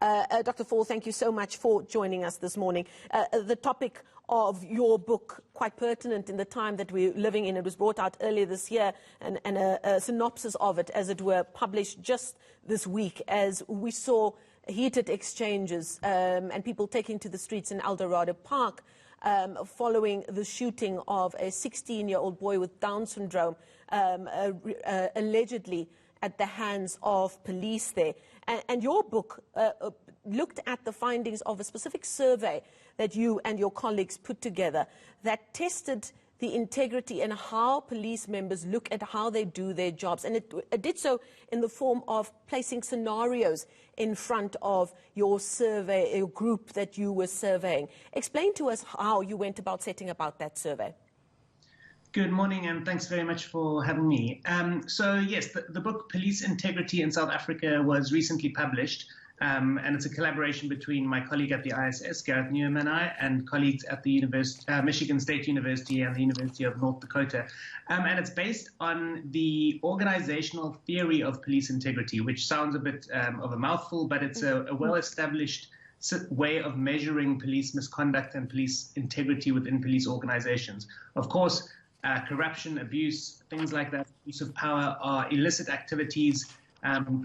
Dr. Fall, thank you so much for joining us this morning. The topic of your book, quite pertinent in the time that we're living in. It was brought out earlier this year, and a synopsis of it, as it were, published just this week, as we saw heated exchanges and people taking to the streets in El Dorado Park following the shooting of a 16-year-old boy with Down syndrome, allegedly at the hands of police there. And your book looked at the findings of a specific survey that you and your colleagues put together that tested the integrity and how police members look at how they do their jobs. And it did so in the form of placing scenarios in front of your survey, your group that you were surveying. Explain to us how you went about setting about that survey. Good morning, and thanks very much for having me. So yes, the book Police Integrity in South Africa was recently published, and it's a collaboration between my colleague at the ISS, Gareth Newham, and I, and colleagues at the Michigan State University and the University of North Dakota. And it's based on the organizational theory of police integrity, which sounds a bit of a mouthful, but it's a well-established way of measuring police misconduct and police integrity within police organizations. Of course, corruption, abuse, things like that, use of power are illicit activities.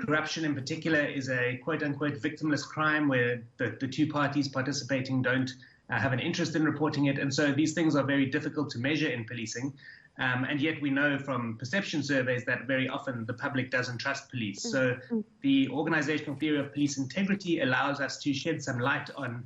Corruption in particular is a quote-unquote victimless crime where the two parties participating don't have an interest in reporting it. And so these things are very difficult to measure in policing. And yet we know from perception surveys that very often the public doesn't trust police. So the organizational theory of police integrity allows us to shed some light on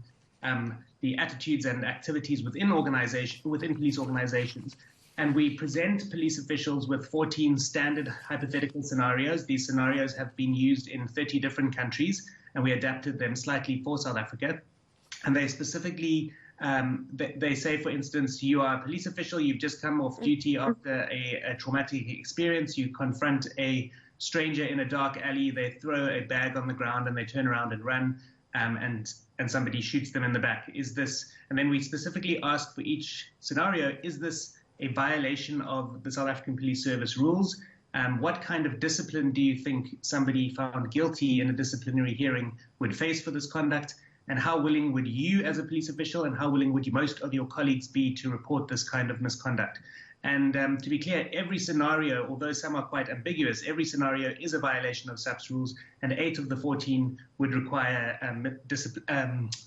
the attitudes and activities within police organizations. And we present police officials with 14 standard hypothetical scenarios. These scenarios have been used in 30 different countries, and we adapted them slightly for South Africa. And they specifically, they say, for instance, you are a police official, you've just come off duty after a traumatic experience, you confront a stranger in a dark alley, they throw a bag on the ground and they turn around and run, and somebody shoots them in the back. Is this, and then we specifically ask for each scenario, is this a violation of the South African Police Service rules? What kind of discipline do you think somebody found guilty in a disciplinary hearing would face for this conduct? And how willing would you as a police official and how willing would most of your colleagues be to report this kind of misconduct? And to be clear, every scenario, although some are quite ambiguous, every scenario is a violation of SAPS rules, and 8 of the 14 would require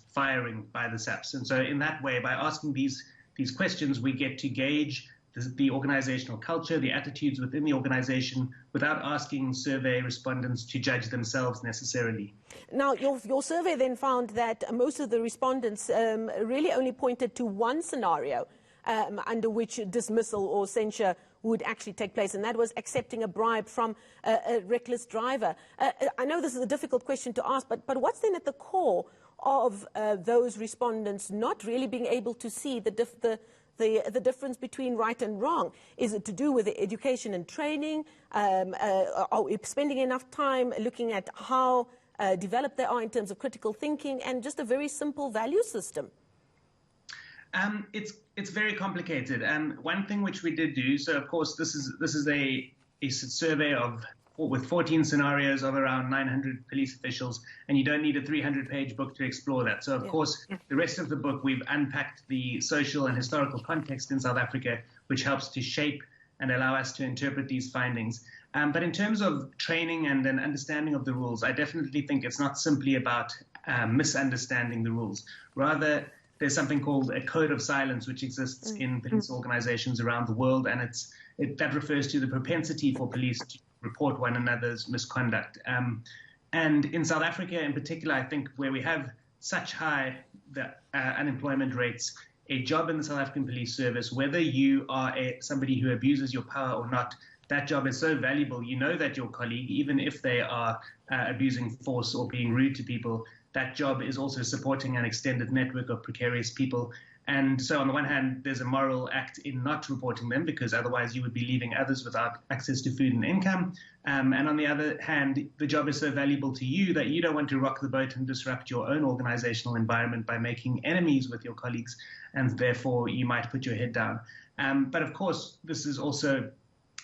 firing by the SAPS. And so in that way, by asking these questions, we get to gauge the organizational culture, the attitudes within the organization, without asking survey respondents to judge themselves necessarily. Now, your survey then found that most of the respondents really only pointed to one scenario under which dismissal or censure would actually take place, and that was accepting a bribe from a reckless driver. I know this is a difficult question to ask, but what's then at the core of those respondents not really being able to see the difference between right and wrong? Is it to do with the education and training? Are we spending enough time looking at how developed they are in terms of critical thinking and just a very simple value system? It's very complicated. One thing which we did do, so of course this is a survey with 14 scenarios of around 900 police officials, and you don't need a 300-page book to explore that. So, of course, the rest of the book, we've unpacked the social and historical context in South Africa, which helps to shape and allow us to interpret these findings. But in terms of training and an understanding of the rules, I definitely think it's not simply about misunderstanding the rules. Rather, there's something called a code of silence, which exists in police organizations around the world, and that refers to the propensity for police to report one another's misconduct. And in South Africa in particular, I think where we have such high unemployment rates, a job in the South African Police Service, whether you are somebody who abuses your power or not, that job is so valuable. You know that your colleague, even if they are abusing force or being rude to people, that job is also supporting an extended network of precarious people. And so on the one hand, there's a moral act in not reporting them, because otherwise you would be leaving others without access to food and income. And on the other hand, the job is so valuable to you that you don't want to rock the boat and disrupt your own organizational environment by making enemies with your colleagues, and therefore you might put your head down. But of course, this is also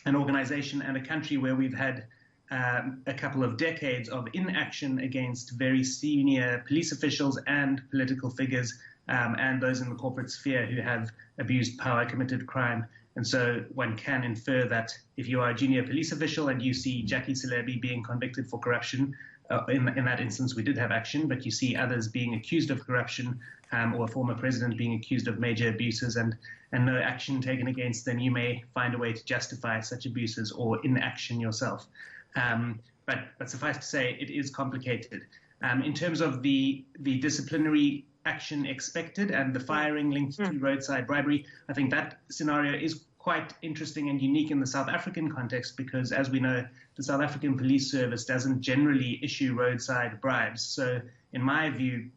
an organization and a country where we've had a couple of decades of inaction against very senior police officials and political figures, and those in the corporate sphere who have abused power, committed crime. And so one can infer that if you are a junior police official and you see Jackie Selebi being convicted for corruption, in that instance we did have action, but you see others being accused of corruption, or a former president being accused of major abuses and no action taken against them, you may find a way to justify such abuses or inaction yourself. But suffice to say, it is complicated. In terms of the disciplinary action expected and the firing linked to roadside bribery, I think that scenario is quite interesting and unique in the South African context because, as we know, the South African Police Service doesn't generally issue roadside bribes. So in my view,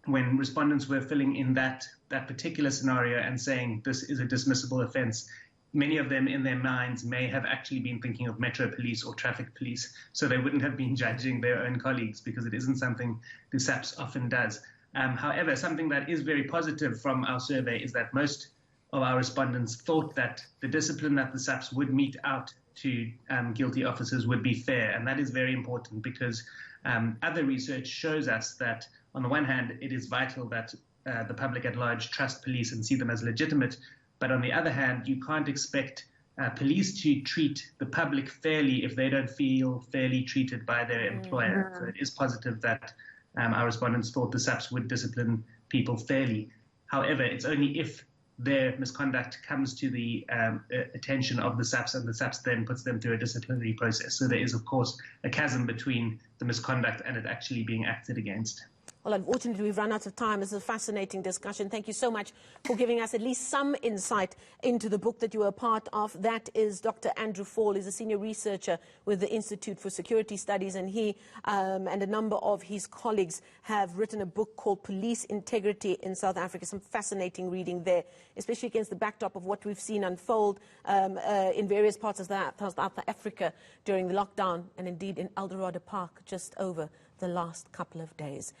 when respondents were filling in that particular scenario and saying this is a dismissible offence, many of them in their minds may have actually been thinking of Metro Police or traffic police, so they wouldn't have been judging their own colleagues because it isn't something the SAPS often does. However, something that is very positive from our survey is that most of our respondents thought that the discipline that the SAPS would mete out to guilty officers would be fair, and that is very important because other research shows us that, on the one hand, it is vital that the public at large trust police and see them as legitimate, but on the other hand, you can't expect police to treat the public fairly if they don't feel fairly treated by their employer. So it is positive that our respondents thought the SAPS would discipline people fairly. However, it's only if their misconduct comes to the attention of the SAPS and the SAPS then puts them through a disciplinary process. So there is, of course, a chasm between the misconduct and it actually being acted against. Well, unfortunately, we've run out of time. This is a fascinating discussion. Thank you so much for giving us at least some insight into the book that you were a part of. That is Dr. Andrew Fall. He's a senior researcher with the Institute for Security Studies, and he and a number of his colleagues have written a book called Police Integrity in South Africa. Some fascinating reading there, especially against the backdrop of what we've seen unfold in various parts of South Africa during the lockdown and indeed in Eldorado Park just over the last couple of days.